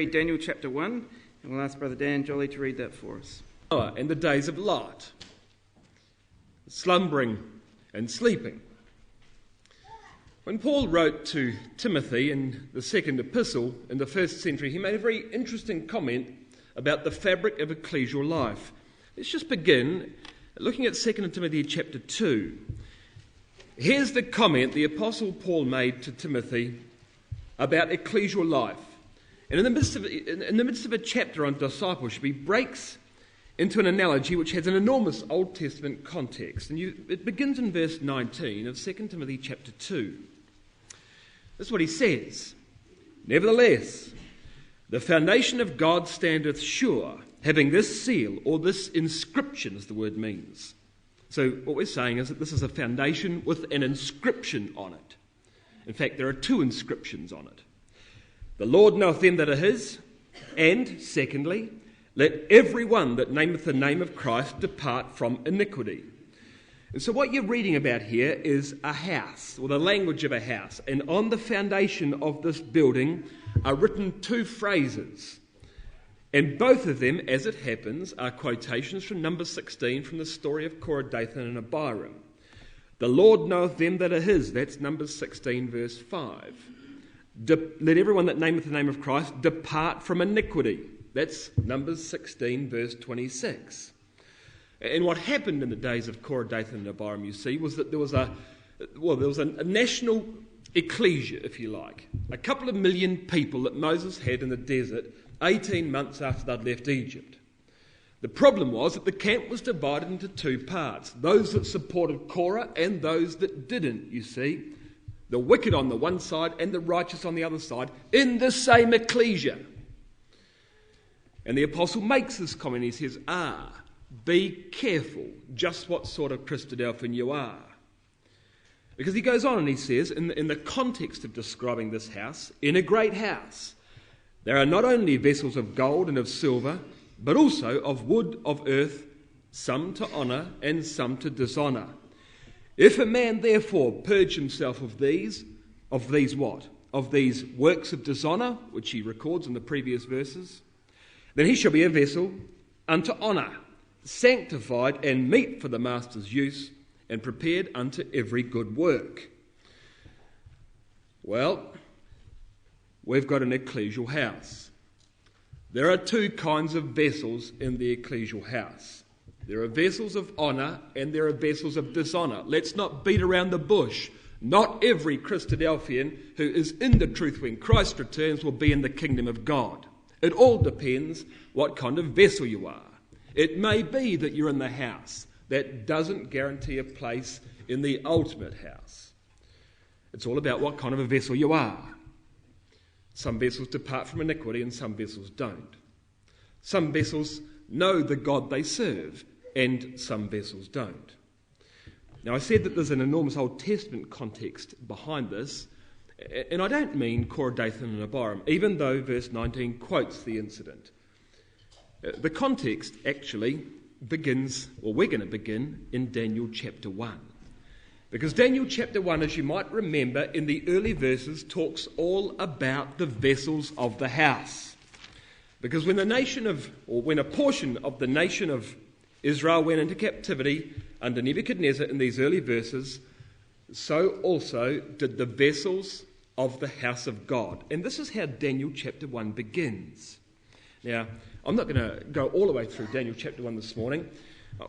read Daniel chapter 1, and we'll ask Brother Dan Jolly to read that for us. And the days of light, slumbering and sleeping. When Paul wrote to Timothy in the second epistle in the first century, he made a very interesting comment about the fabric of ecclesial life. Let's just begin looking at 2 Timothy chapter 2. Here's the comment the Apostle Paul made to Timothy about ecclesial life. And in the midst of a chapter on discipleship, he breaks into an analogy which has an enormous Old Testament context. And it begins in verse 19 of 2 Timothy chapter 2. This is what he says. Nevertheless, the foundation of God standeth sure, having this seal, or this inscription, as the word means. So what we're saying is that this is a foundation with an inscription on it. In fact, there are two inscriptions on it. The Lord knoweth them that are his, and secondly, let every one that nameth the name of Christ depart from iniquity. And so what you're reading about here is a house, or the language of a house. And on the foundation of this building are written two phrases. And both of them, as it happens, are quotations from Numbers 16 from the story of Korah, Dathan and Abiram. The Lord knoweth them that are his. That's Numbers 16 verse 5. Let everyone that nameth the name of Christ depart from iniquity. That's Numbers 16 verse 26. And what happened in the days of Korah, Dathan and Abiram, you see, was that there was a national ecclesia, if you like. A couple of million people that Moses had in the desert 18 months after they'd left Egypt. The problem was that the camp was divided into two parts. Those that supported Korah and those that didn't, you see. The wicked on the one side and the righteous on the other side in the same ecclesia. And the apostle makes this comment. He says, be careful just what sort of Christadelphian you are. Because he goes on and he says, in the context of describing this house, in a great house, there are not only vessels of gold and of silver, but also of wood, of earth, some to honour and some to dishonour. If a man therefore purge himself of these what? Of these works of dishonour, which he records in the previous verses, then he shall be a vessel unto honour, sanctified and meet for the master's use, and prepared unto every good work. Well, we've got an ecclesial house. There are two kinds of vessels in the ecclesial house. There are vessels of honour and there are vessels of dishonour. Let's not beat around the bush. Not every Christadelphian who is in the truth when Christ returns will be in the kingdom of God. It all depends what kind of vessel you are. It may be that you're in the house. That doesn't guarantee a place in the ultimate house. It's all about what kind of a vessel you are. Some vessels depart from iniquity and some vessels don't. Some vessels know the God they serve and some vessels don't. Now, I said that there's an enormous Old Testament context behind this, and I don't mean Korah, Dathan and Abiram, even though verse 19 quotes the incident. The context actually begins, or we're going to begin, in Daniel chapter 1. Because Daniel chapter 1, as you might remember, in the early verses talks all about the vessels of the house. Because when a portion of the nation of Israel went into captivity under Nebuchadnezzar in these early verses, so also did the vessels of the house of God. And this is how Daniel chapter 1 begins. Now, I'm not going to go all the way through Daniel chapter 1 this morning.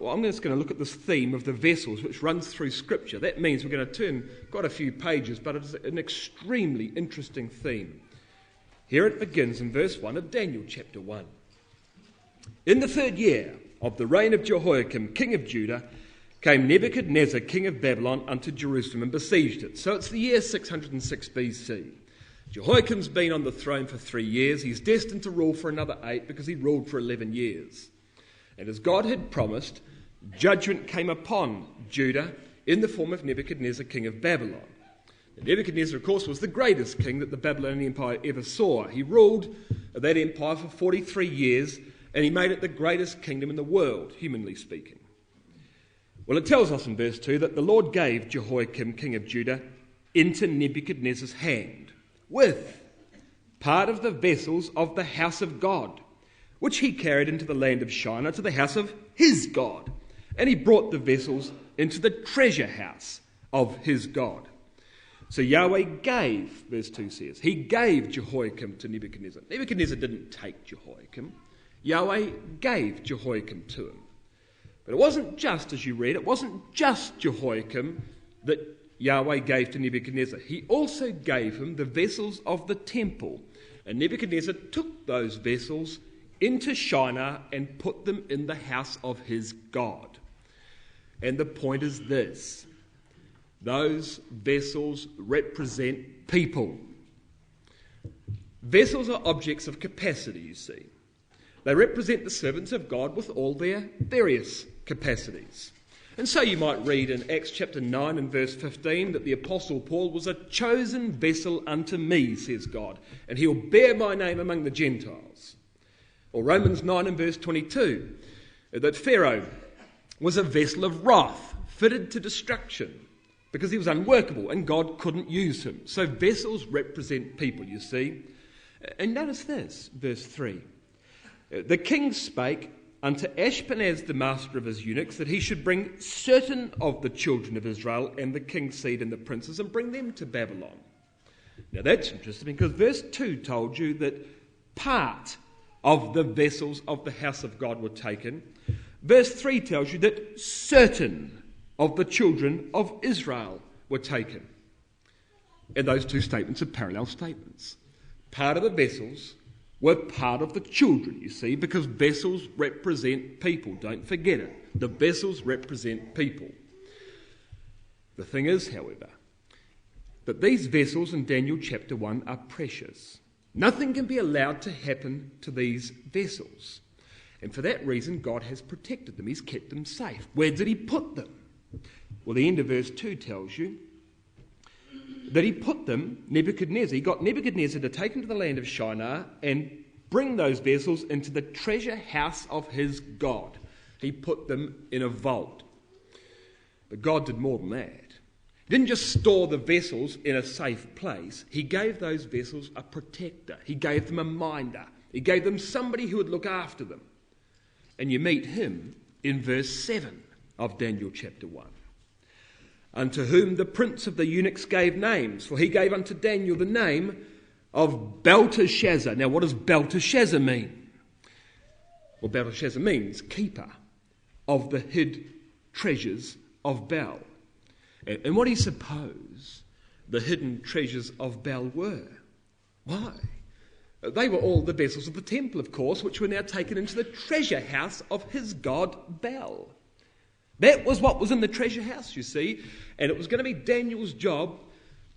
I'm just going to look at this theme of the vessels which runs through Scripture. That means we're going to turn quite a few pages, but it's an extremely interesting theme. Here it begins in verse 1 of Daniel chapter 1. In the 3rd year of the reign of Jehoiakim, king of Judah, came Nebuchadnezzar, king of Babylon, unto Jerusalem and besieged it. So it's the year 606 BC. Jehoiakim's been on the throne for 3 years. He's destined to rule for another 8 because he ruled for 11 years. And as God had promised, judgment came upon Judah in the form of Nebuchadnezzar, king of Babylon. And Nebuchadnezzar, of course, was the greatest king that the Babylonian Empire ever saw. He ruled that empire for 43 years, and he made it the greatest kingdom in the world, humanly speaking. Well, it tells us in verse 2 that the Lord gave Jehoiakim, king of Judah, into Nebuchadnezzar's hand, with part of the vessels of the house of God, which he carried into the land of Shinar to the house of his God. And he brought the vessels into the treasure house of his God. So Yahweh gave, verse 2 says, he gave Jehoiakim to Nebuchadnezzar. Nebuchadnezzar didn't take Jehoiakim. Yahweh gave Jehoiakim to him. But it wasn't just, as you read, it wasn't just Jehoiakim that Yahweh gave to Nebuchadnezzar. He also gave him the vessels of the temple. And Nebuchadnezzar took those vessels into Shinar and put them in the house of his God. And the point is this: those vessels represent people. Vessels are objects of capacity, you see. They represent the servants of God with all their various capacities. And so you might read in Acts chapter 9 and verse 15 that the Apostle Paul was a chosen vessel unto me, says God, and he'll bear my name among the Gentiles. Or Romans 9 and verse 22, that Pharaoh was a vessel of wrath, fitted to destruction, because he was unworkable and God couldn't use him. So vessels represent people, you see. And notice this, verse 3. The king spake unto Ashpenaz, the master of his eunuchs, that he should bring certain of the children of Israel and the king's seed and the princes and bring them to Babylon. Now that's interesting because verse 2 told you that part of the vessels of the house of God were taken. Verse 3 tells you that certain of the children of Israel were taken. And those two statements are parallel statements. Part of the vessels were part of the children, you see, because vessels represent people. Don't forget it. The vessels represent people. The thing is, however, that these vessels in Daniel chapter 1 are precious. Nothing can be allowed to happen to these vessels. And for that reason, God has protected them. He's kept them safe. Where did he put them? Well, the end of verse 2 tells you that he put them, Nebuchadnezzar, he got Nebuchadnezzar to take them to the land of Shinar and bring those vessels into the treasure house of his God. He put them in a vault. But God did more than that. He didn't just store the vessels in a safe place. He gave those vessels a protector. He gave them a minder. He gave them somebody who would look after them. And you meet him in verse 7 of Daniel chapter 1. Unto whom the prince of the eunuchs gave names, for he gave unto Daniel the name of Belteshazzar. Now, what does Belteshazzar mean? Well, Belteshazzar means keeper of the hid treasures of Bel. And what do you suppose the hidden treasures of Bel were? Why? They were all the vessels of the temple, of course, which were now taken into the treasure house of his god Bel. That was what was in the treasure house, you see, and it was going to be Daniel's job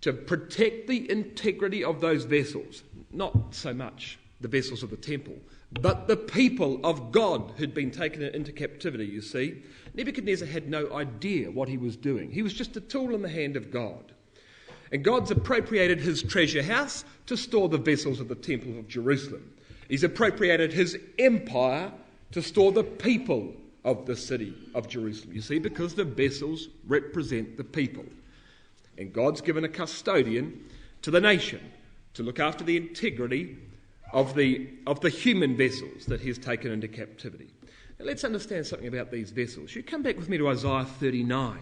to protect the integrity of those vessels. Not so much the vessels of the temple, but the people of God who'd been taken into captivity, you see. Nebuchadnezzar had no idea what he was doing. He was just a tool in the hand of God. And God's appropriated his treasure house to store the vessels of the temple of Jerusalem. He's appropriated his empire to store the people of the city of Jerusalem, you see, because the vessels represent the people. And God's given a custodian to the nation to look after the integrity of the human vessels that he's taken into captivity. Now let's understand something about these vessels. You come back with me to Isaiah 39.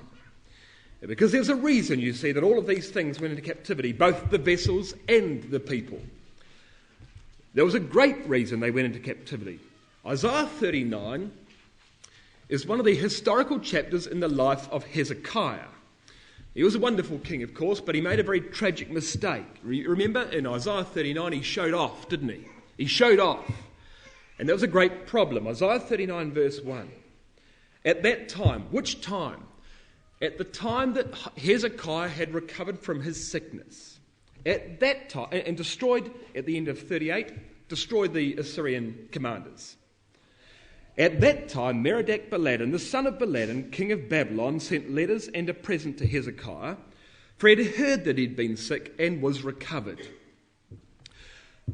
Because there's a reason, you see, that all of these things went into captivity, both the vessels and the people. There was a great reason they went into captivity. Isaiah 39 is one of the historical chapters in the life of Hezekiah. He was a wonderful king, of course, but he made a very tragic mistake. Remember, in Isaiah 39, he showed off, didn't he? He showed off. And that was a great problem. Isaiah 39, verse 1. At that time, which time? At the time that Hezekiah had recovered from his sickness. At that time, and destroyed, at the end of 38, destroyed the Assyrian commanders. At that time, Merodach-Baladan, the son of Baladan, king of Babylon, sent letters and a present to Hezekiah, for he had heard that he'd been sick and was recovered.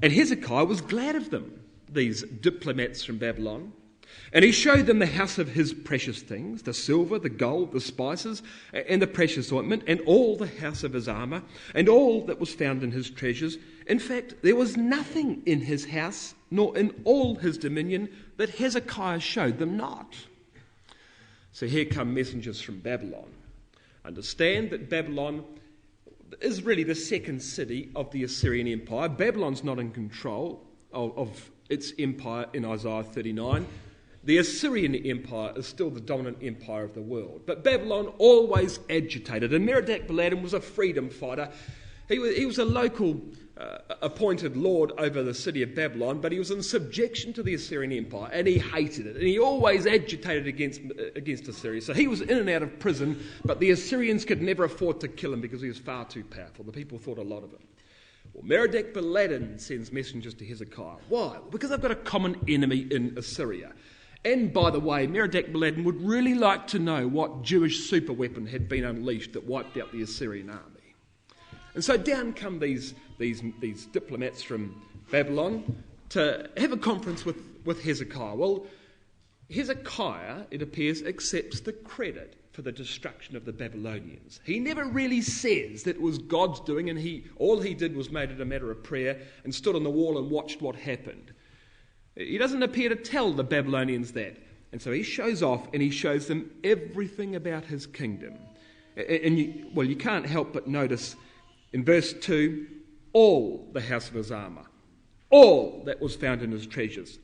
And Hezekiah was glad of them, these diplomats from Babylon, and he showed them the house of his precious things, the silver, the gold, the spices, and the precious ointment, and all the house of his armour, and all that was found in his treasures, In fact, there was nothing in his house, nor in all his dominion, that Hezekiah showed them not. So here come messengers from Babylon. Understand that Babylon is really the second city of the Assyrian Empire. Babylon's not in control of its empire in Isaiah 39. The Assyrian Empire is still the dominant empire of the world. But Babylon always agitated, and Merodach-Baladan was a freedom fighter. He was a local appointed lord over the city of Babylon, but he was in subjection to the Assyrian Empire, and he hated it, and he always agitated against Assyria. So he was in and out of prison, but the Assyrians could never afford to kill him because he was far too powerful. The people thought a lot of him. Well, Merodach-Baladan sends messengers to Hezekiah. Why? Because they've got a common enemy in Assyria. And by the way, Merodach-Baladan would really like to know what Jewish superweapon had been unleashed that wiped out the Assyrian army. And so down come these diplomats from Babylon to have a conference with Hezekiah. Well, Hezekiah, it appears, accepts the credit for the destruction of the Babylonians. He never really says that it was God's doing, and all he did was made it a matter of prayer and stood on the wall and watched what happened. He doesn't appear to tell the Babylonians that. And so he shows off and he shows them everything about his kingdom. And you can't help but notice in verse 2, all the house of his armour, all that was found in his treasures,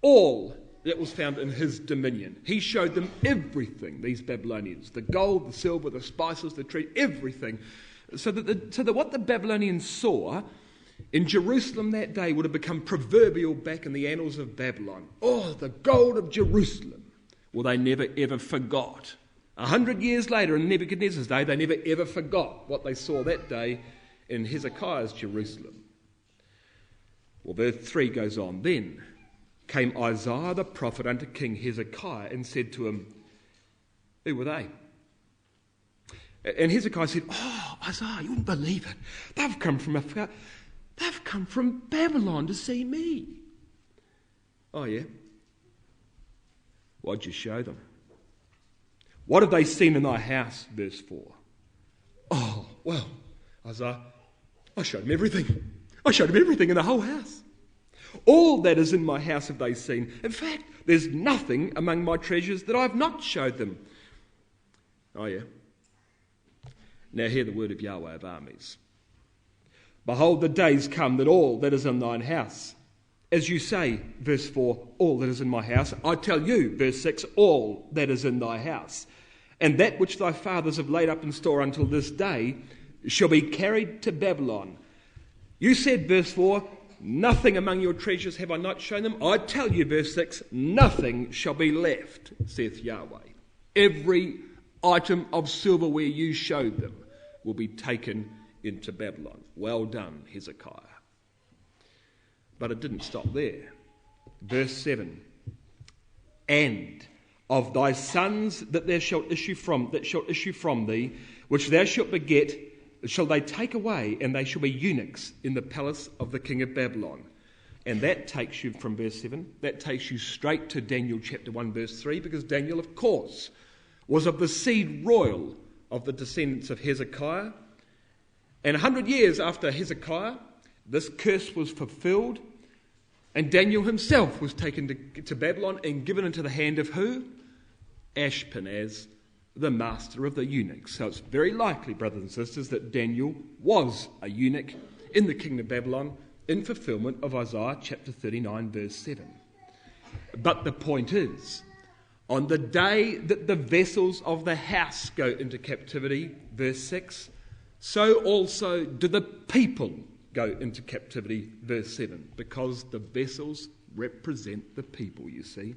all that was found in his dominion. He showed them everything, these Babylonians, the gold, the silver, the spices, the tree, everything. So that what the Babylonians saw in Jerusalem that day would have become proverbial back in the annals of Babylon. Oh, the gold of Jerusalem. Well, they never ever forgot. 100 years later in Nebuchadnezzar's day, they never ever forgot what they saw that day in Hezekiah's Jerusalem. Well, verse 3 goes on. Then came Isaiah the prophet unto King Hezekiah and said to him, who were they? And Hezekiah said, oh, Isaiah, you wouldn't believe it. They've come from Babylon to see me. Oh, yeah? What'd you show them? What have they seen in thy house? Verse 4. Oh, well, Isaiah, I showed them everything. I showed them everything in the whole house. All that is in my house have they seen. In fact, there's nothing among my treasures that I have not showed them. Oh, yeah? Now hear the word of Yahweh of armies. Behold, the days come that all that is in thine house, as you say, verse 4, all that is in my house, I tell you, verse 6, all that is in thy house, and that which thy fathers have laid up in store until this day shall be carried to Babylon. You said, verse 4, nothing among your treasures have I not shown them. I tell you, verse 6, nothing shall be left, saith Yahweh. Every item of silverware you showed them will be taken into Babylon. Well done, Hezekiah. But it didn't stop there. Verse 7, and of thy sons that there shall issue from thee, which thou shalt beget, shall they take away, and they shall be eunuchs in the palace of the king of Babylon. And that takes you from verse 7, that takes you straight to Daniel chapter 1 verse 3, because Daniel, of course, was of the seed royal of the descendants of Hezekiah. And 100 years after Hezekiah, this curse was fulfilled, and Daniel himself was taken to Babylon and given into the hand of who? Ashpenaz, the master of the eunuchs. So it's very likely, brothers and sisters, that Daniel was a eunuch in the kingdom of Babylon in fulfillment of Isaiah chapter 39 verse 7. But the point is, on the day that the vessels of the house go into captivity, verse 6, so also do the people go into captivity, verse 7, because the vessels represent the people, you see.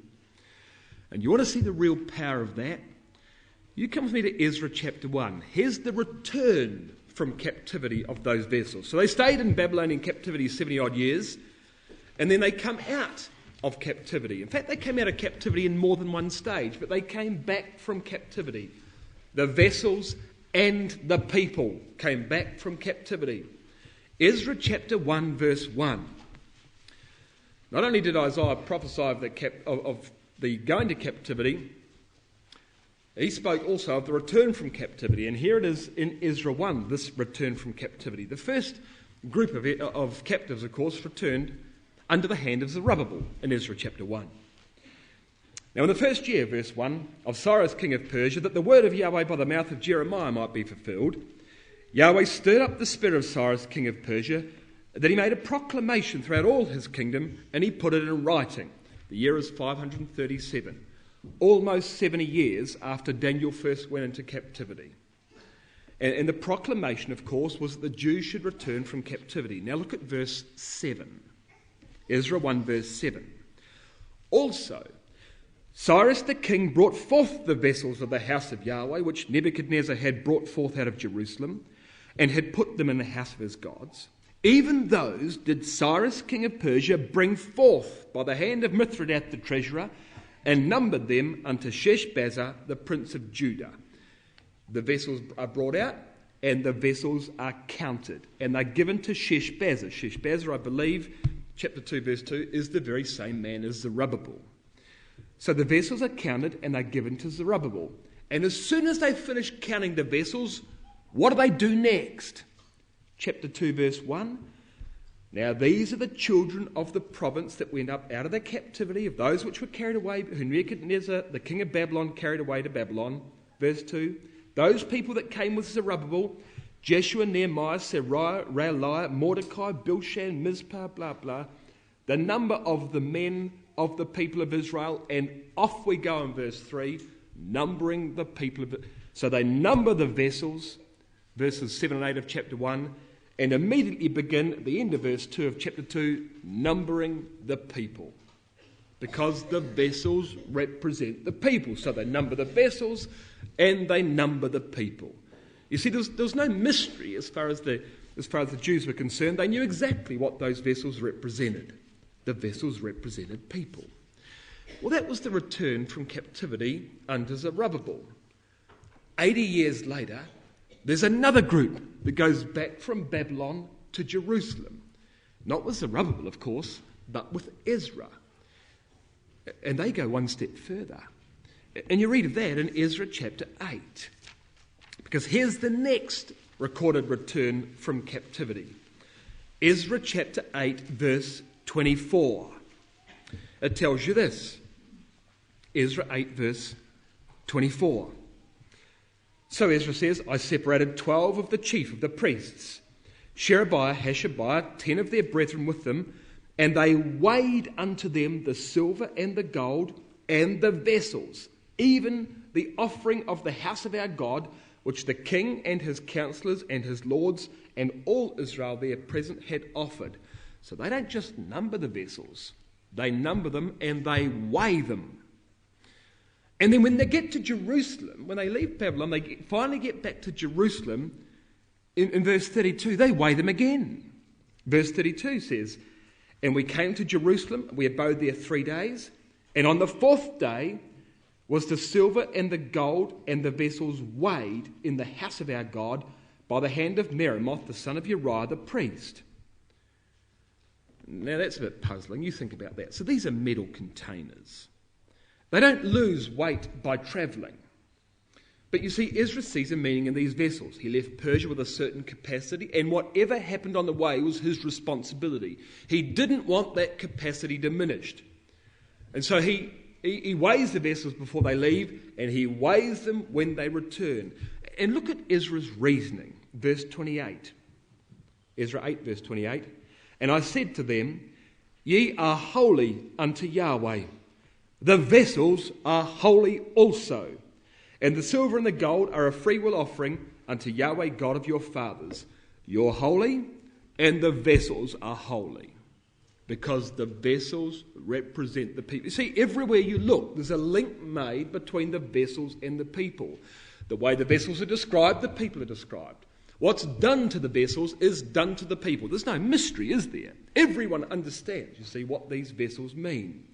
And you want to see the real power of that? You come with me to Ezra chapter 1. Here's the return from captivity of those vessels. So they stayed in Babylonian captivity 70 odd years, and then they come out of captivity. In fact, they came out of captivity in more than one stage, but they came back from captivity. The vessels and the people came back from captivity. Ezra chapter 1 verse 1. Not only did Isaiah prophesy of the going to captivity, he spoke also of the return from captivity. And here it is in Ezra 1, this return from captivity. The first group of captives, of course, returned under the hand of Zerubbabel in Ezra chapter 1. Now, in the first year, verse 1, of Cyrus king of Persia, that the word of Yahweh by the mouth of Jeremiah might be fulfilled, Yahweh stirred up the spirit of Cyrus king of Persia, that he made a proclamation throughout all his kingdom, and he put it in writing. The year is 537, almost 70 years after Daniel first went into captivity. And the proclamation, of course, was that the Jews should return from captivity. Now look at verse 7. Ezra 1 verse 7. Also, Cyrus the king brought forth the vessels of the house of Yahweh, which Nebuchadnezzar had brought forth out of Jerusalem, and had put them in the house of his gods. Even those did Cyrus king of Persia bring forth by the hand of Mithridath the treasurer, and numbered them unto Sheshbazzar the prince of Judah. The vessels are brought out, and the vessels are counted, and they're given to Sheshbazzar. Sheshbazzar, I believe, chapter 2 verse 2, is the very same man as Zerubbabel. So the vessels are counted and they're given to Zerubbabel. And as soon as they finish counting the vessels, what do they do next? Chapter 2 verse 1. Now these are the children of the province that went up out of the captivity of those which were carried away, who Nebuchadnezzar, the king of Babylon, carried away to Babylon. Verse 2. Those people that came with Zerubbabel, Jeshua, Nehemiah, Seraiah, Realiah, Mordecai, Bilshan, Mizpah, blah, blah. The number of the men of the people of Israel, and off we go in verse 3, numbering the people of it. So they number the vessels, verses 7 and 8 of chapter 1, and immediately begin at the end of verse 2 of chapter 2, numbering the people. Because the vessels represent the people. So they number the vessels and they number the people. You see, there was no mystery as far as the Jews were concerned. They knew exactly what those vessels represented. The vessels represented people. Well, that was the return from captivity under Zerubbabel. 80 years later, there's another group that goes back from Babylon to Jerusalem. Not with Zerubbabel, of course, but with Ezra. And they go one step further. And you read of that in Ezra chapter 8. Because here's the next recorded return from captivity. Ezra chapter 8, verse 24. It tells you this. Ezra 8, verse 24. So Ezra says, I separated 12 of the chief of the priests, Sherebiah, Hashabiah, 10 of their brethren with them, and they weighed unto them the silver and the gold and the vessels, even the offering of the house of our God, which the king and his counselors and his lords and all Israel there present had offered. So they don't just number the vessels, they number them and they weigh them. And then when they get to Jerusalem, when they leave Babylon, they finally get back to Jerusalem, in verse 32, they weigh them again. Verse 32 says, and we came to Jerusalem, we abode there 3 days, and on the 4th day was the silver and the gold and the vessels weighed in the house of our God by the hand of Meremoth, the son of Uriah the priest. Now that's a bit puzzling. You think about that. So these are metal containers. They don't lose weight by travelling. But you see, Ezra sees a meaning in these vessels. He left Persia with a certain capacity, and whatever happened on the way was his responsibility. He didn't want that capacity diminished. And so he weighs the vessels before they leave, and he weighs them when they return. And look at Ezra's reasoning, verse 28. Ezra 8, verse 28. And I said to them, ye are holy unto Yahweh. The vessels are holy also. And the silver and the gold are a freewill offering unto Yahweh God of your fathers. You're holy, and the vessels are holy. Because the vessels represent the people. You see, everywhere you look, there's a link made between the vessels and the people. The way the vessels are described, the people are described. What's done to the vessels is done to the people. There's no mystery, is there? Everyone understands, you see, what these vessels mean.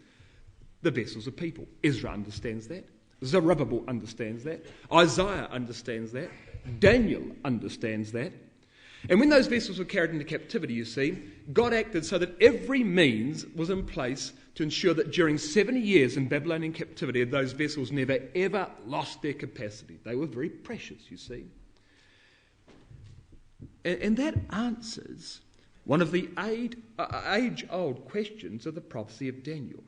The vessels are people. Ezra understands that. Zerubbabel understands that. Isaiah understands that. Daniel understands that. And when those vessels were carried into captivity, you see, God acted so that every means was in place to ensure that during 70 years in Babylonian captivity, those vessels never ever lost their capacity. They were very precious, you see. And that answers one of the age-old questions of the prophecy of Daniel.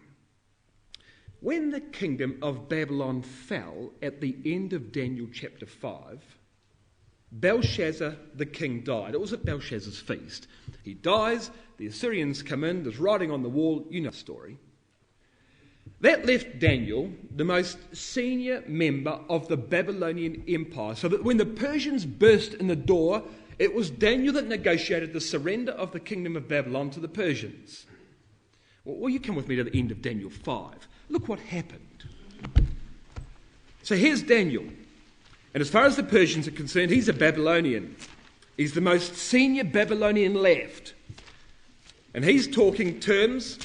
When the kingdom of Babylon fell at the end of Daniel chapter 5, Belshazzar the king died. It was at Belshazzar's feast. He dies, the Assyrians come in, there's writing on the wall, you know the story. That left Daniel the most senior member of the Babylonian Empire, so that when the Persians burst in the door, it was Daniel that negotiated the surrender of the kingdom of Babylon to the Persians. Well, you come with me to the end of Daniel 5. Look what happened. So here's Daniel. And as far as the Persians are concerned, he's a Babylonian. He's the most senior Babylonian left. And he's talking terms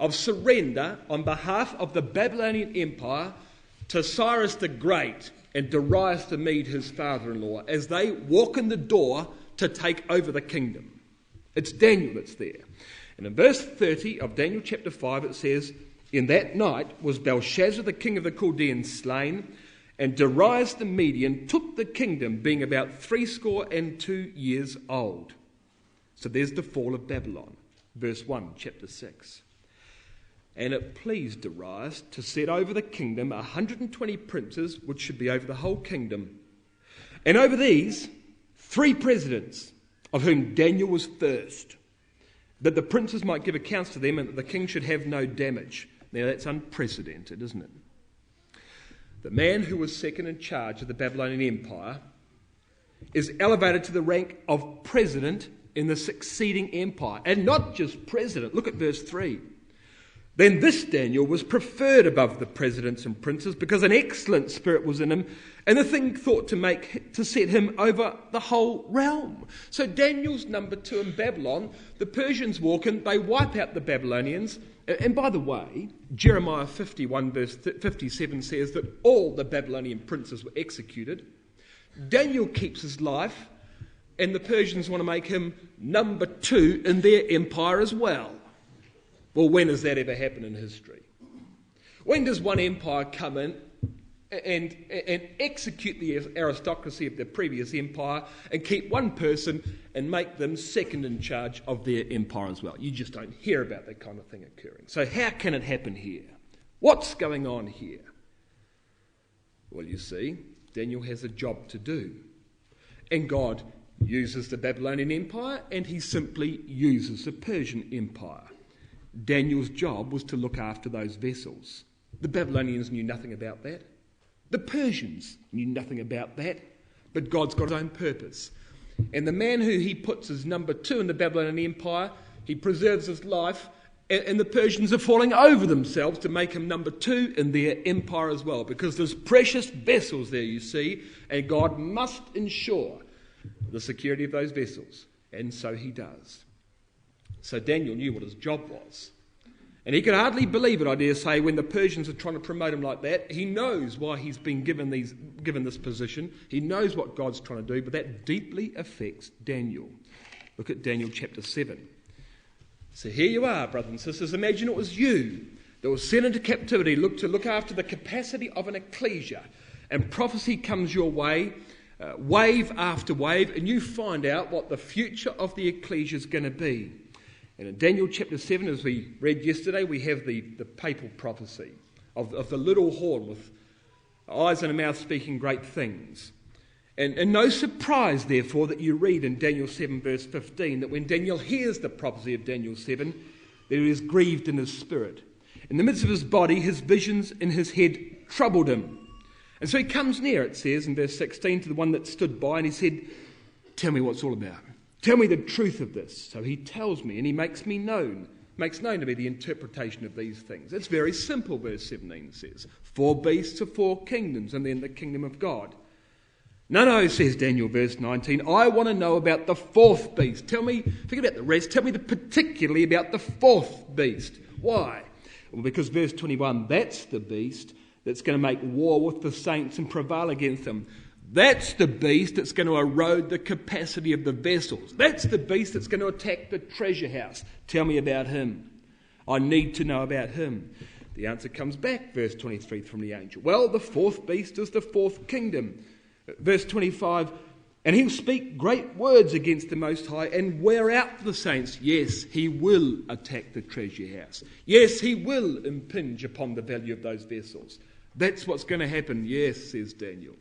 of surrender on behalf of the Babylonian Empire to Cyrus the Great and Darius the Mede, his father-in-law, as they walk in the door to take over the kingdom. It's Daniel that's there. And in verse 30 of Daniel chapter 5 it says, "In that night was Belshazzar the king of the Chaldeans slain, and Darius the Median took the kingdom, being about 62 years old." So there's the fall of Babylon. Verse 1, chapter 6. "And it pleased Darius to set over the kingdom 120 princes, which should be over the whole kingdom. And over these 3 presidents, of whom Daniel was first, that the princes might give accounts to them, and that the king should have no damage." Now that's unprecedented, isn't it? The man who was second in charge of the Babylonian Empire is elevated to the rank of president in the succeeding empire. And not just president. Look at verse 3. "Then this Daniel was preferred above the presidents and princes, because an excellent spirit was in him, and the thing thought to set him over the whole realm." So Daniel's number 2 in Babylon. The Persians walk in, they wipe out the Babylonians. And by the way, Jeremiah 51 verse 57 says that all the Babylonian princes were executed. Daniel keeps his life, and the Persians want to make him number 2 in their empire as well. Well, when has that ever happened in history? When does one empire come in and execute the aristocracy of the previous empire and keep one person and make them second in charge of their empire as well? You just don't hear about that kind of thing occurring. So how can it happen here? What's going on here? Well, you see, Daniel has a job to do. And God uses the Babylonian Empire, and he simply uses the Persian Empire. Daniel's job was to look after those vessels. The Babylonians knew nothing about that. The Persians knew nothing about that. But God's got his own purpose. And the man who he puts as number 2 in the Babylonian Empire, he preserves his life, and the Persians are falling over themselves to make him number 2 in their empire as well, because there's precious vessels there, you see, and God must ensure the security of those vessels. And so he does. So Daniel knew what his job was. And he could hardly believe it, I dare say, when the Persians are trying to promote him like that. He knows why he's been given this position. He knows what God's trying to do, but that deeply affects Daniel. Look at Daniel chapter 7. So here you are, brothers and sisters. Imagine it was you that was sent into captivity to look after the capacity of an ecclesia. And prophecy comes your way, wave after wave, and you find out what the future of the ecclesia is going to be. And in Daniel chapter 7, as we read yesterday, we have the papal prophecy of the little horn with eyes and a mouth speaking great things. And no surprise, therefore, that you read in Daniel 7 verse 15 that when Daniel hears the prophecy of Daniel 7, that he is grieved in his spirit. In the midst of his body, his visions in his head troubled him. And so he comes near, it says in verse 16, to the one that stood by, and he said, "Tell me what it's all about. Tell me the truth of this." So he tells me, and he makes known to me the interpretation of these things. It's very simple, verse 17 says. 4 beasts of 4 kingdoms, and then the kingdom of God. No, says Daniel, verse 19, I want to know about the 4th beast. Tell me, forget about the rest, tell me particularly about the 4th beast. Why? Well, because verse 21, that's the beast that's going to make war with the saints and prevail against them. That's the beast that's going to erode the capacity of the vessels. That's the beast that's going to attack the treasure house. Tell me about him. I need to know about him. The answer comes back, verse 23 from the angel. Well, the 4th beast is the 4th kingdom. Verse 25, And he'll speak great words against the Most High and wear out the saints. Yes, he will attack the treasure house. Yes, he will impinge upon the value of those vessels. That's what's going to happen. Yes, says Daniel.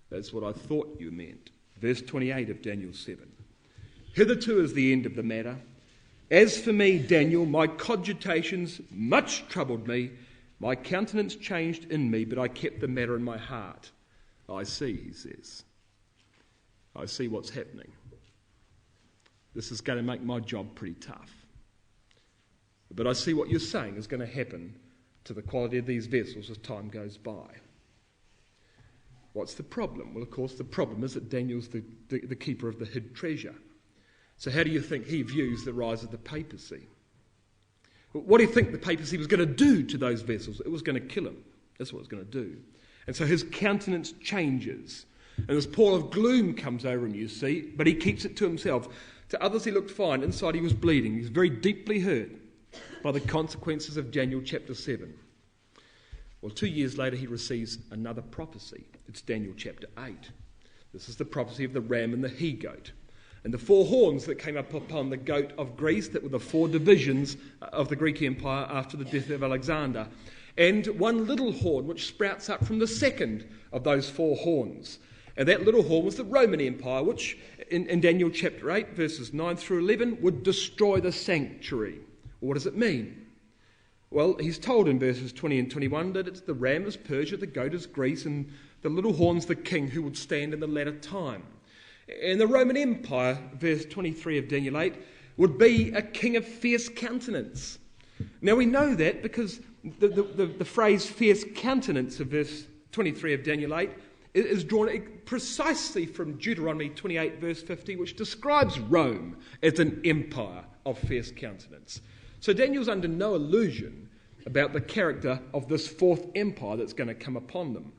That's what I thought you meant. Verse 28 of Daniel 7. Hitherto is the end of the matter. As for me, Daniel, my cogitations much troubled me. My countenance changed in me, but I kept the matter in my heart. I see, he says. I see what's happening. This is going to make my job pretty tough. But I see what you're saying is going to happen to the quality of these vessels as time goes by. What's the problem? Well, of course, the problem is that Daniel's the keeper of the hid treasure. So how do you think he views the rise of the papacy? What do you think the papacy was going to do to those vessels? It was going to kill him. That's what it was going to do. And so his countenance changes. And this pall of gloom comes over him, you see, but he keeps it to himself. To others he looked fine. Inside he was bleeding. He was very deeply hurt by the consequences of Daniel chapter 7. Well, 2 years later he receives another prophecy. It's Daniel chapter 8. This is the prophecy of the ram and the he-goat, and the 4 horns that came up upon the goat of Greece, that were the 4 divisions of the Greek Empire after the death of Alexander, and one little horn which sprouts up from the second of those 4 horns. And that little horn was the Roman Empire, which in Daniel chapter 8, verses 9 through 11, would destroy the sanctuary. Well, what does it mean? Well, he's told in verses 20 and 21 that it's the ram is Persia, the goat is Greece, and the little horn's the king who would stand in the latter time. And the Roman Empire, verse 23 of Daniel 8, would be a king of fierce countenance. Now we know that because the phrase fierce countenance of verse 23 of Daniel 8 is drawn precisely from Deuteronomy 28 verse 50, which describes Rome as an empire of fierce countenance. So Daniel's under no illusion about the character of this 4th empire that's going to come upon them.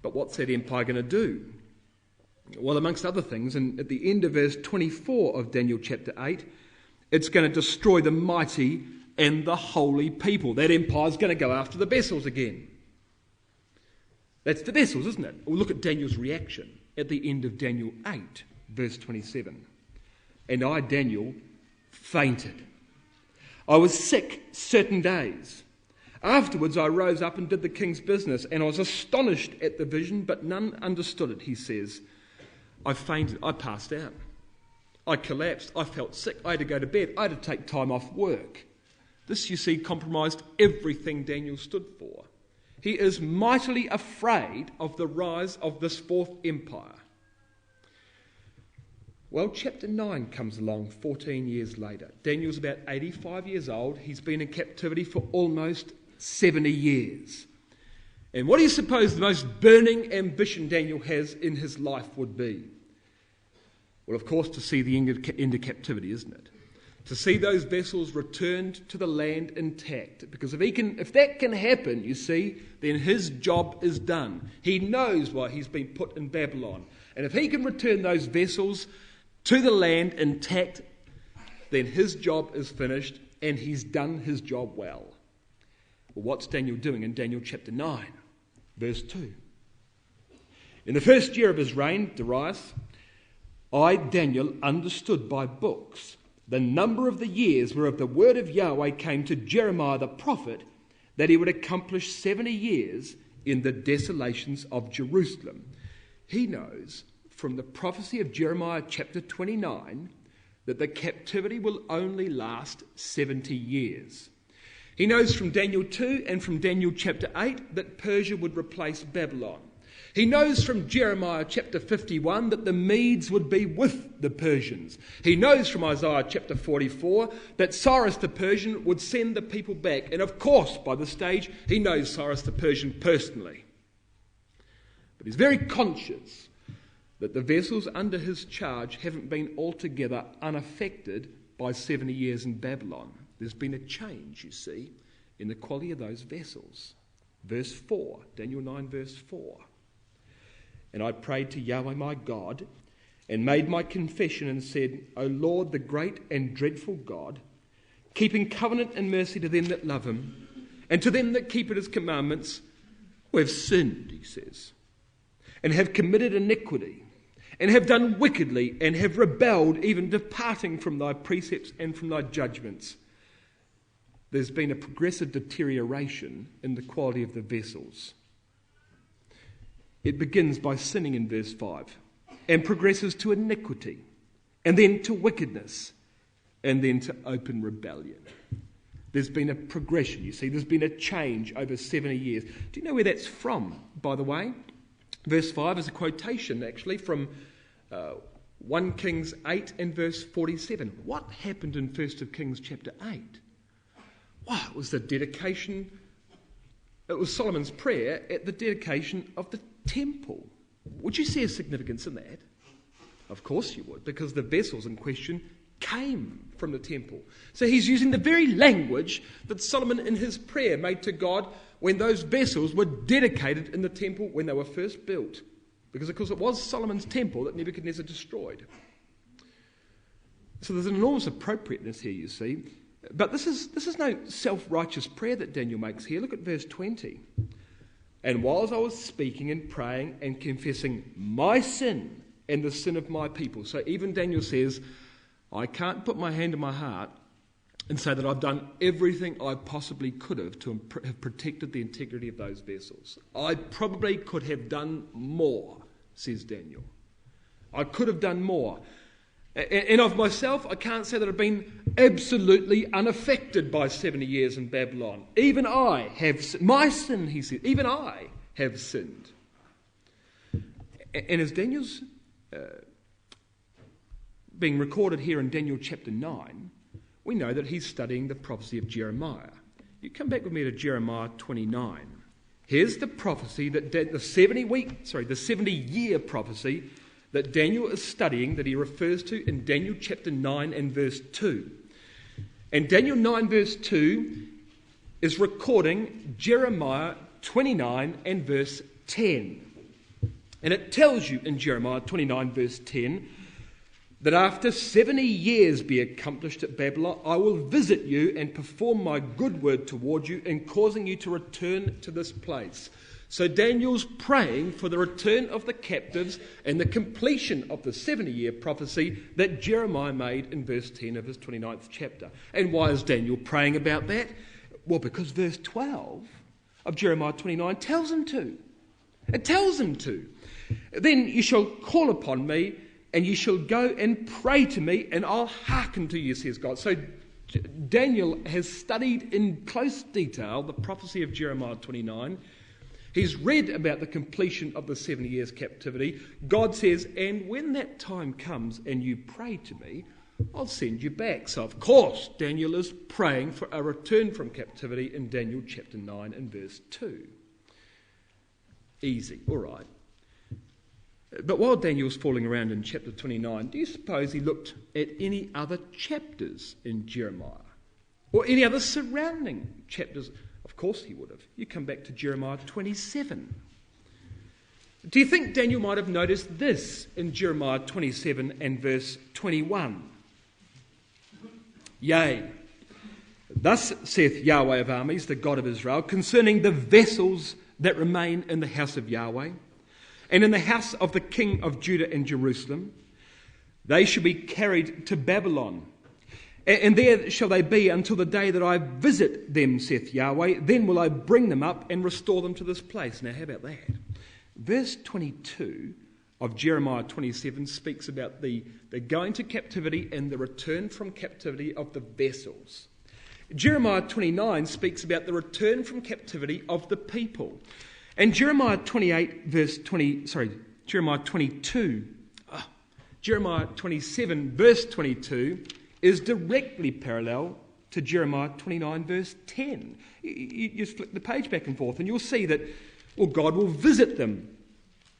But what's that empire going to do? Well, amongst other things, and at the end of verse 24 of Daniel chapter 8, it's going to destroy the mighty and the holy people. That empire's going to go after the vessels again. That's the vessels, isn't it? We'll look at Daniel's reaction at the end of Daniel 8, verse 27. And I, Daniel, fainted. I was sick certain days. Afterwards I rose up and did the king's business, and I was astonished at the vision, but none understood it, he says. I fainted. I passed out. I collapsed. I felt sick. I had to go to bed. I had to take time off work. This, you see, compromised everything Daniel stood for. He is mightily afraid of the rise of this 4th empire. Well, chapter 9 comes along 14 years later. Daniel's about 85 years old. He's been in captivity for almost 70 years. And what do you suppose the most burning ambition Daniel has in his life would be? Well, of course, to see the end of captivity, isn't it? To see those vessels returned to the land intact. Because if that can happen, you see, then his job is done. He knows why he's been put in Babylon. And if he can return those vessels to the land intact, then his job is finished and he's done his job well. Well, what's Daniel doing in Daniel chapter 9, verse 2? In the first year of his reign, Darius, I, Daniel, understood by books the number of the years whereof the word of Yahweh came to Jeremiah the prophet, that he would accomplish 70 years in the desolations of Jerusalem. He knows from the prophecy of Jeremiah chapter 29 that the captivity will only last 70 years. He knows from Daniel 2 and from Daniel chapter 8 that Persia would replace Babylon. He knows from Jeremiah chapter 51 that the Medes would be with the Persians. He knows from Isaiah chapter 44 that Cyrus the Persian would send the people back. And of course, by this stage, he knows Cyrus the Persian personally. But he's very conscious that the vessels under his charge haven't been altogether unaffected by 70 years in Babylon. There's been a change, you see, in the quality of those vessels. Verse 4, Daniel 9 verse 4. And I prayed to Yahweh my God, and made my confession, and said, O Lord, the great and dreadful God, keeping covenant and mercy to them that love him, and to them that keep his commandments, we have sinned, he says, and have committed iniquity, and have done wickedly, and have rebelled, even departing from thy precepts and from thy judgments. There's been a progressive deterioration in the quality of the vessels. It begins by sinning in verse 5, and progresses to iniquity, and then to wickedness, and then to open rebellion. There's been a progression, you see. There's been a change over 70 years. Do you know where that's from, by the way? Verse 5 is a quotation, actually, from 1 Kings 8 and verse 47. What happened in 1 Kings chapter 8? Well, it was the dedication. It was Solomon's prayer at the dedication of the temple. Would you see a significance in that? Of course you would, because the vessels in question came from the temple. So he's using the very language that Solomon in his prayer made to God when those vessels were dedicated in the temple when they were first built. Because, of course, it was Solomon's temple that Nebuchadnezzar destroyed. So there's an enormous appropriateness here, you see. But this is no self-righteous prayer that Daniel makes here. Look at verse 20. And whilst I was speaking and praying and confessing my sin and the sin of my people. So even Daniel says, I can't put my hand in my heart and say that I've done everything I possibly could have to have protected the integrity of those vessels. I probably could have done more, says Daniel. I could have done more. And of myself, I can't say that I've been absolutely unaffected by 70 years in Babylon. Even I have, my sin, he said, even I have sinned. And as Daniel's being recorded here in Daniel chapter 9, we know that he's studying the prophecy of Jeremiah. You come back with me to Jeremiah 29. Here's the prophecy that the 70-year prophecy that Daniel is studying, that he refers to in Daniel chapter 9 and verse 2. And Daniel 9 verse 2 is recording Jeremiah 29 and verse 10. And it tells you in Jeremiah 29 verse 10 that after 70 years be accomplished at Babylon, I will visit you and perform my good word toward you in causing you to return to this place. So Daniel's praying for the return of the captives and the completion of the 70-year prophecy that Jeremiah made in verse 10 of his 29th chapter. And why is Daniel praying about that? Well, because verse 12 of Jeremiah 29 tells him to. It tells him to. Then you shall call upon me, and you shall go and pray to me, and I'll hearken to you, says God. So Daniel has studied in close detail the prophecy of Jeremiah 29. He's read about the completion of the 70 years captivity. God says, and when that time comes and you pray to me, I'll send you back. So of course, Daniel is praying for a return from captivity in Daniel chapter 9 and verse 2. Easy, all right. But while Daniel's falling around in chapter 29, do you suppose he looked at any other chapters in Jeremiah? Or any other surrounding chapters? Of course he would have. You come back to Jeremiah 27. Do you think Daniel might have noticed this in Jeremiah 27 and verse 21? Yea, thus saith Yahweh of armies, the God of Israel, concerning the vessels that remain in the house of Yahweh, and in the house of the king of Judah and Jerusalem, they shall be carried to Babylon. And there shall they be until the day that I visit them, saith Yahweh. Then will I bring them up and restore them to this place. Now, how about that? Verse 22 of Jeremiah 27 speaks about the going to captivity and the return from captivity of the vessels. Jeremiah 29 speaks about the return from captivity of the people. And Jeremiah 27 verse 22 is directly parallel to Jeremiah 29 verse 10. You just flip the page back and forth and you'll see that, well, God will visit them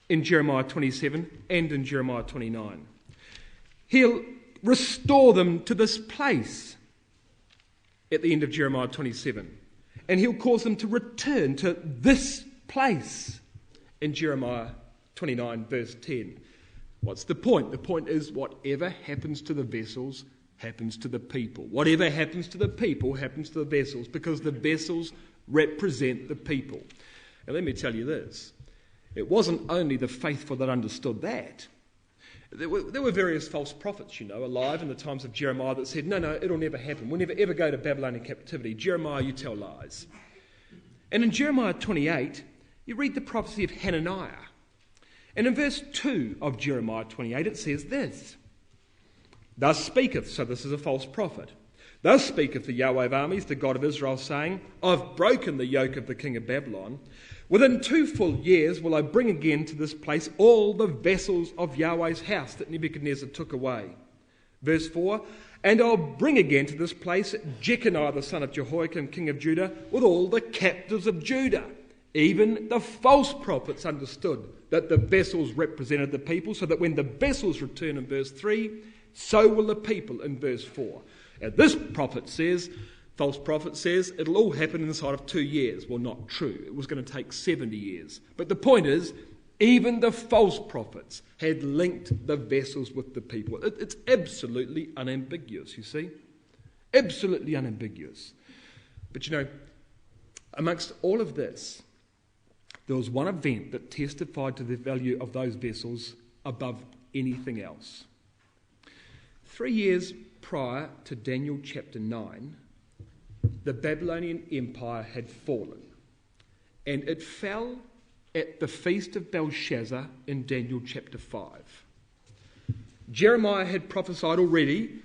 in Jeremiah 27 and in Jeremiah 29. He'll restore them to this place at the end of Jeremiah 27. And he'll cause them to return to this place in Jeremiah 29 verse 10. What's the point? The point is whatever happens to the vessels happens to the people. Whatever happens to the people happens to the vessels, because the vessels represent the people. And let me tell you this. It wasn't only the faithful that understood that. There were various false prophets, alive in the times of Jeremiah that said, no, it'll never happen. We'll never ever go to Babylonian captivity. Jeremiah, you tell lies. And in Jeremiah 28, you read the prophecy of Hananiah. And in verse 2 of Jeremiah 28, it says this: Thus speaketh, so this is a false prophet, thus speaketh the Yahweh of armies, the God of Israel, saying, I've broken the yoke of the king of Babylon. Within 2 full years will I bring again to this place all the vessels of Yahweh's house that Nebuchadnezzar took away. Verse 4, And I'll bring again to this place Jeconiah the son of Jehoiakim, king of Judah, with all the captives of Judah. Even the false prophets understood that the vessels represented the people, so that when the vessels return in verse 3, so will the people in verse 4. And this false prophet says, it'll all happen inside of 2 years. Well, not true. It was going to take 70 years. But the point is, even the false prophets had linked the vessels with the people. It's absolutely unambiguous, you see. Absolutely unambiguous. But amongst all of this, there was one event that testified to the value of those vessels above anything else. 3 years prior to Daniel chapter 9, the Babylonian Empire had fallen, and it fell at the feast of Belshazzar in Daniel chapter 5. Jeremiah had prophesied already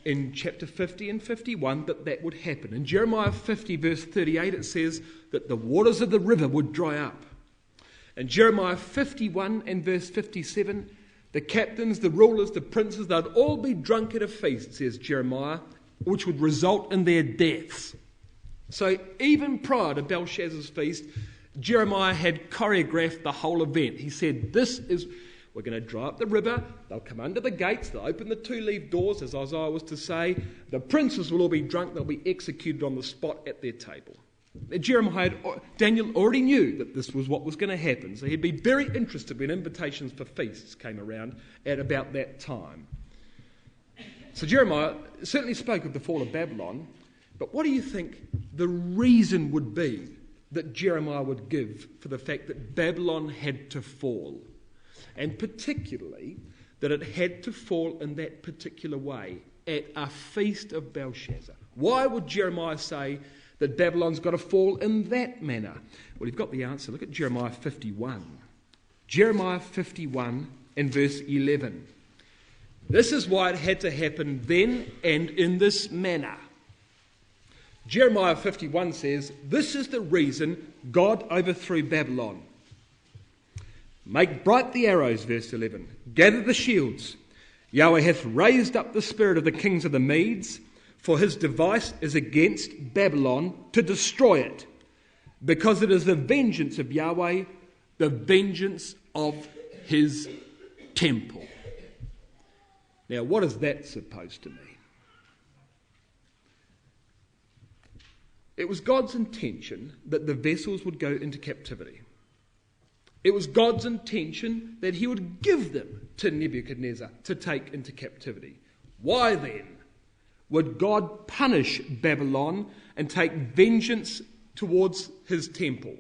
in chapter 50 and 51 that would happen. In Jeremiah 50 verse 38 it says that the waters of the river would dry up. In Jeremiah 51 and verse 57, the captains, the rulers, the princes, they'd all be drunk at a feast, says Jeremiah, which would result in their deaths. So even prior to Belshazzar's feast, Jeremiah had choreographed the whole event. He said, we're going to dry up the river, they'll come under the gates, they'll open the 2-leaf doors, as Isaiah was to say, the princes will all be drunk, they'll be executed on the spot at their table. Daniel already knew that this was what was going to happen, so he'd be very interested when invitations for feasts came around at about that time. So Jeremiah certainly spoke of the fall of Babylon, but what do you think the reason would be that Jeremiah would give for the fact that Babylon had to fall? And particularly that it had to fall in that particular way, at a feast of Belshazzar. Why would Jeremiah say that Babylon's got to fall in that manner? Well, you've got the answer. Look at Jeremiah 51. Jeremiah 51 and verse 11. This is why it had to happen then and in this manner. Jeremiah 51 says, this is the reason God overthrew Babylon. Make bright the arrows, verse 11. Gather the shields. Yahweh hath raised up the spirit of the kings of the Medes, for his device is against Babylon to destroy it, because it is the vengeance of Yahweh, the vengeance of his temple. Now, what is that supposed to mean? It was God's intention that the vessels would go into captivity. It was God's intention that he would give them to Nebuchadnezzar to take into captivity. Why then would God punish Babylon and take vengeance towards his temple,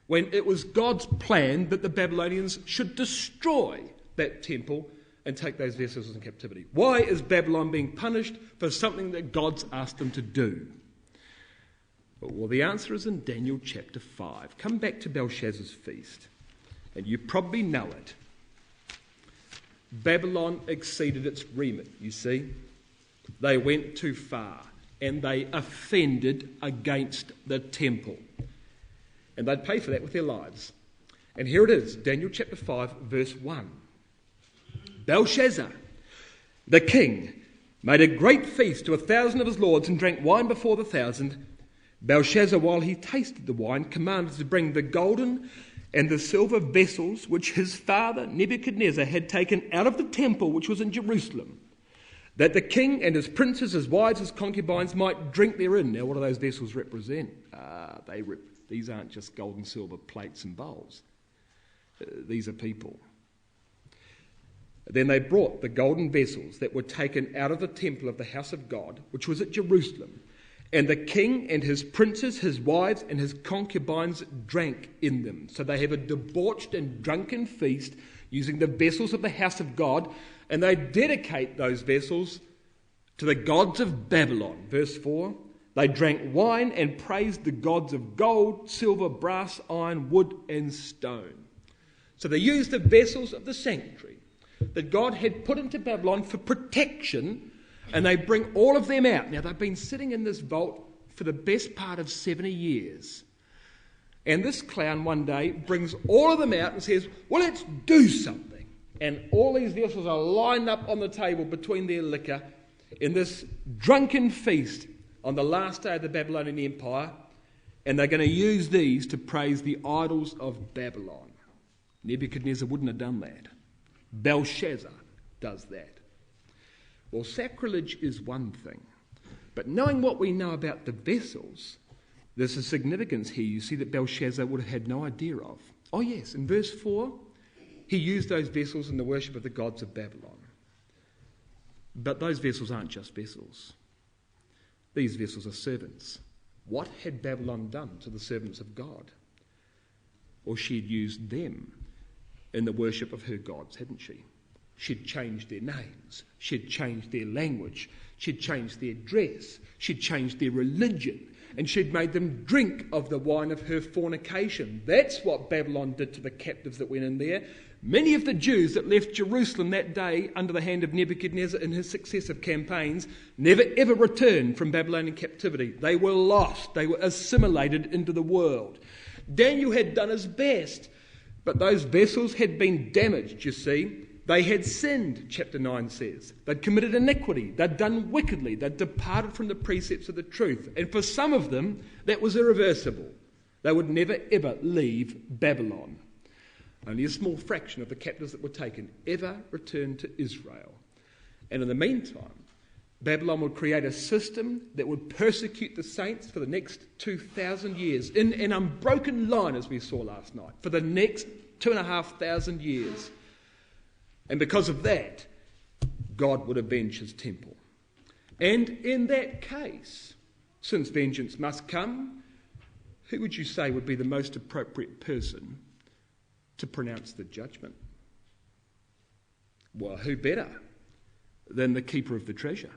when it was God's plan that the Babylonians should destroy that temple and take those vessels into captivity? Why is Babylon being punished for something that God's asked them to do? Well, the answer is in Daniel chapter 5. Come back to Belshazzar's feast, and you probably know it. Babylon exceeded its remit, you see. They went too far, and they offended against the temple. And they'd pay for that with their lives. And here it is, Daniel chapter 5, verse 1. Belshazzar, the king, made a great feast to 1,000 of his lords and drank wine before the 1,000. Belshazzar, while he tasted the wine, commanded to bring the golden and the silver vessels which his father Nebuchadnezzar had taken out of the temple which was in Jerusalem, that the king and his princes, his wives, his concubines might drink therein. Now, what do those vessels represent? These aren't just gold and silver plates and bowls. These are people. Then they brought the golden vessels that were taken out of the temple of the house of God, which was at Jerusalem, And the king and his princes, his wives, and his concubines drank in them. So they have a debauched and drunken feast using the vessels of the house of God, and they dedicate those vessels to the gods of Babylon. Verse 4, they drank wine and praised the gods of gold, silver, brass, iron, wood, and stone. So they used the vessels of the sanctuary that God had put into Babylon for protection, and they bring all of them out. Now, they've been sitting in this vault for the best part of 70 years. And this clown one day brings all of them out and says, well, let's do something. And all these vessels are lined up on the table between their liquor in this drunken feast on the last day of the Babylonian Empire. And they're going to use these to praise the idols of Babylon. Nebuchadnezzar wouldn't have done that. Belshazzar does that. Well, sacrilege is one thing, but knowing what we know about the vessels, there's a significance here you see that Belshazzar would have had no idea of. Oh yes, in verse 4, he used those vessels in the worship of the gods of Babylon. But those vessels aren't just vessels. These vessels are servants. What had Babylon done to the servants of God? Well, she had used them in the worship of her gods, hadn't she? She'd changed their names. She'd changed their language. She'd changed their dress. She'd changed their religion. And she'd made them drink of the wine of her fornication. That's what Babylon did to the captives that went in there. Many of the Jews that left Jerusalem that day under the hand of Nebuchadnezzar in his successive campaigns never ever returned from Babylonian captivity. They were lost. They were assimilated into the world. Daniel had done his best, but those vessels had been damaged, you see. They had sinned, chapter 9 says. They'd committed iniquity. They'd done wickedly. They'd departed from the precepts of the truth. And for some of them, that was irreversible. They would never, ever leave Babylon. Only a small fraction of the captives that were taken ever returned to Israel. And in the meantime, Babylon would create a system that would persecute the saints for the next 2,000 years, in an unbroken line, as we saw last night, for the next 2,500 years. And because of that, God would avenge his temple. And in that case, since vengeance must come, who would you say would be the most appropriate person to pronounce the judgment? Well, who better than the keeper of the treasure,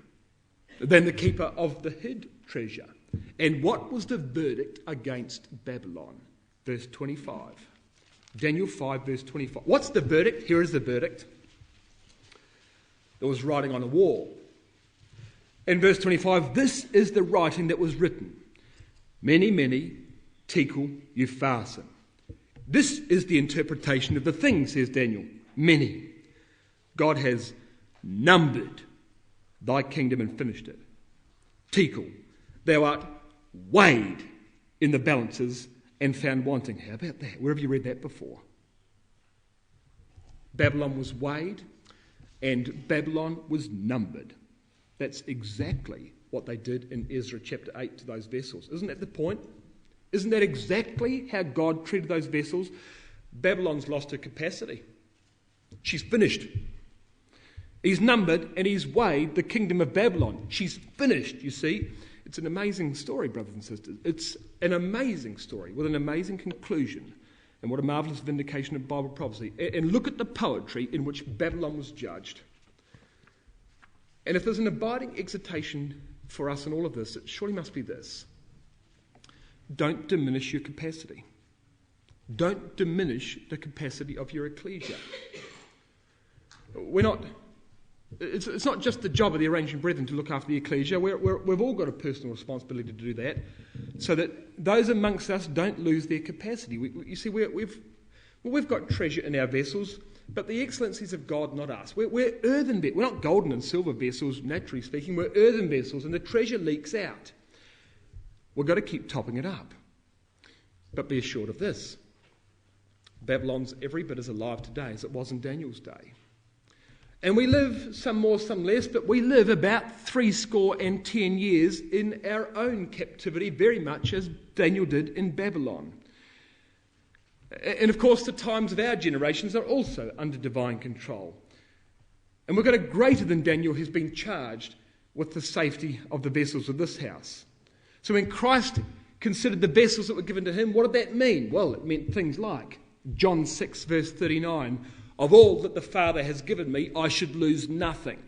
than the keeper of the hid treasure? And what was the verdict against Babylon? Verse 25. Daniel 5, verse 25. What's the verdict? Here is the verdict. There was writing on a wall. In verse 25, this is the writing that was written. Mene, mene, tekel, upharsin. This is the interpretation of the thing, says Daniel. Many. God has numbered thy kingdom and finished it. Tekel, thou art weighed in the balances and found wanting. How about that? Where have you read that before? Babylon was weighed and Babylon was numbered. That's exactly what they did in Ezra chapter 8 to those vessels. Isn't that the point? Isn't that exactly how God treated those vessels? Babylon's lost her capacity. She's finished. He's numbered and he's weighed the kingdom of Babylon. She's finished, you see. It's an amazing story, brothers and sisters. It's an amazing story with an amazing conclusion. And what a marvellous vindication of Bible prophecy. And look at the poetry in which Babylon was judged. And if there's an abiding exhortation for us in all of this, it surely must be this. Don't diminish your capacity. Don't diminish the capacity of your ecclesia. It's not just the job of the arranging brethren to look after the ecclesia. We've all got a personal responsibility to do that, so that those amongst us don't lose their capacity. We've got treasure in our vessels, but the excellencies of God, not us. We're earthen vessels. We're not golden and silver vessels, naturally speaking. We're earthen vessels, and the treasure leaks out. We've got to keep topping it up. But be assured of this. Babylon's every bit as alive today as it was in Daniel's day. And we live, some more, some less, but we live about 70 years in our own captivity, very much as Daniel did in Babylon. And of course, the times of our generations are also under divine control. And we've got a greater than Daniel who's been charged with the safety of the vessels of this house. So when Christ considered the vessels that were given to him, what did that mean? Well, it meant things like John 6 verse 39, of all that the Father has given me, I should lose nothing.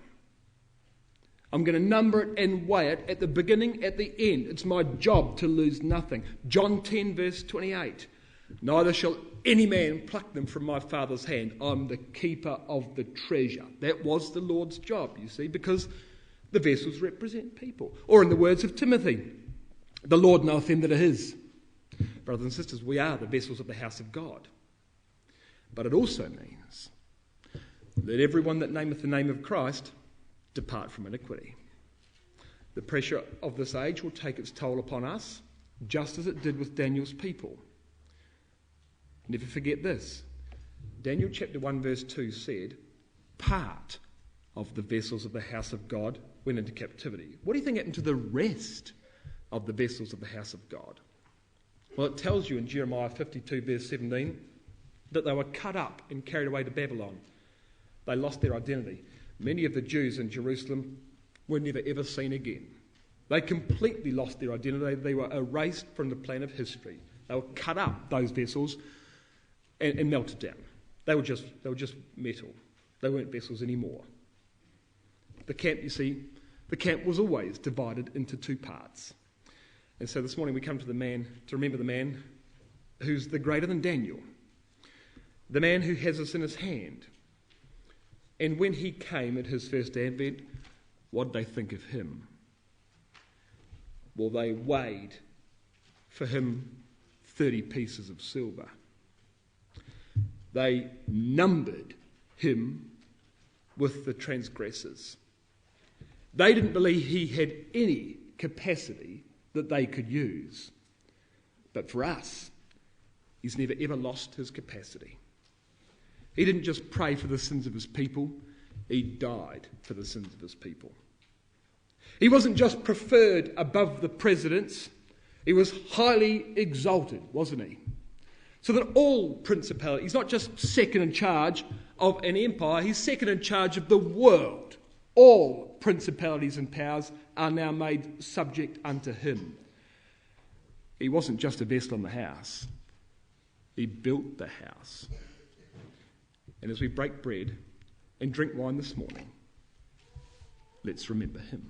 I'm going to number it and weigh it at the beginning, at the end. It's my job to lose nothing. John 10 verse 28, neither shall any man pluck them from my Father's hand. I'm the keeper of the treasure. That was the Lord's job, you see, because the vessels represent people. Or in the words of Timothy, the Lord knoweth them that are his. Brothers and sisters, we are the vessels of the house of God. But it also means that everyone that nameth the name of Christ depart from iniquity. The pressure of this age will take its toll upon us, just as it did with Daniel's people. Never forget this. Daniel chapter 1 verse 2 said, part of the vessels of the house of God went into captivity. What do you think happened to the rest of the vessels of the house of God? Well, it tells you in Jeremiah 52 verse 17 that they were cut up and carried away to Babylon. They lost their identity. Many of the Jews in Jerusalem were never ever seen again. They completely lost their identity. They were erased from the plan of history. They were cut up, those vessels, and melted down. They were just metal. They weren't vessels anymore. The camp, you see, the camp was always divided into two parts. And so this morning we come to remember the man who's the greater than Daniel, the man who has us in his hand. And when he came at his first advent, what did they think of him? Well, they weighed for him 30 pieces of silver. They numbered him with the transgressors. They didn't believe he had any capacity that they could use. But for us, he's never ever lost his capacity. He didn't just pray for the sins of his people, he died for the sins of his people. He wasn't just preferred above the presidents, he was highly exalted, wasn't he? So that all principalities, he's not just second in charge of an empire, he's second in charge of the world. All principalities and powers are now made subject unto him. He wasn't just a vessel in the house, he built the house. And as we break bread and drink wine this morning, let's remember him.